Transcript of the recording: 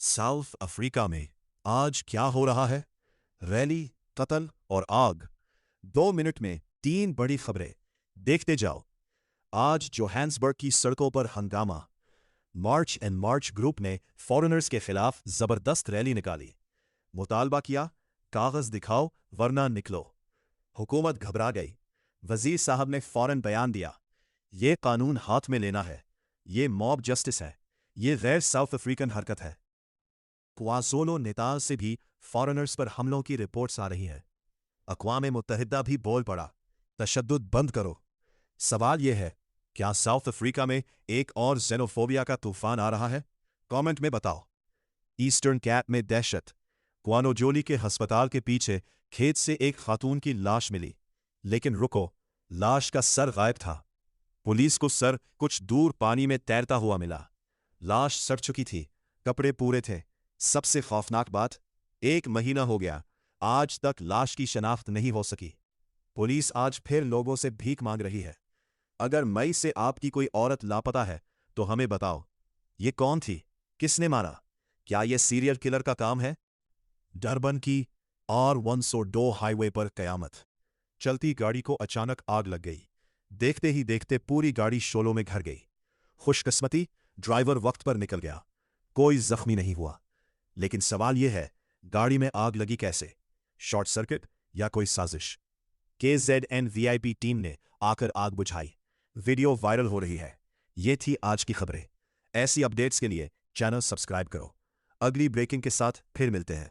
South Africa में आज क्या हो रहा है? रैली, कत्ल और आग। 2 मिनट में 3 बड़ी खबरें। देखते जाओ। आज जोहान्सबर्ग की सड़कों पर हंगामा। मार्च एंड मार्च ग्रुप ने फॉरेनर्स के खिलाफ जबरदस्त रैली निकाली। मुतालबा किया, कागज दिखाओ वरना निकलो। हुकूमत घबरा गई। वजीर साहब ने फौरन बयान दिया, ये कानून हाथ में लेना है, ये मॉब जस्टिस है, ये गैर साउथ अफ्रीकन हरकत है। क्वाज़ोलो नेताल से भी फॉरेनर्स पर हमलों की रिपोर्ट्स आ रही हैं। अक़वाम मुत्तहिदा भी बोल पड़ा, तशद्दुद बंद करो। सवाल यह है, क्या साउथ अफ्रीका में एक और जेनोफोबिया का तूफान आ रहा है? कमेंट में बताओ। ईस्टर्न कैप में दहशत। क्वानोजोली के अस्पताल के पीछे खेत से एक खातून की लाश मिली, लेकिन रुको, लाश का सर गायब था। पुलिस को सर कुछ दूर पानी में तैरता हुआ मिला। लाश सड़ चुकी थी, कपड़े पूरे थे। सबसे खौफनाक बात, 1 महीना हो गया, आज तक लाश की शनाख्त नहीं हो सकी। पुलिस आज फिर लोगों से भीख मांग रही है। अगर मई से आपकी कोई औरत लापता है तो हमें बताओ। ये कौन थी? किसने मारा? क्या यह सीरियल किलर का काम है? डरबन की R102 हाईवे पर कयामत। चलती गाड़ी को अचानक आग लग गई। देखते ही देखते पूरी गाड़ी शोलों में घिर गई। खुशकिस्मती, ड्राइवर वक्त पर निकल गया। कोई जख्मी नहीं हुआ। लेकिन सवाल यह है, गाड़ी में आग लगी कैसे? शॉर्ट सर्किट या कोई साजिश? KZN VIP टीम ने आकर आग बुझाई। वीडियो वायरल हो रही है। ये थी आज की खबरें। ऐसी अपडेट्स के लिए चैनल सब्सक्राइब करो। अगली ब्रेकिंग के साथ फिर मिलते हैं।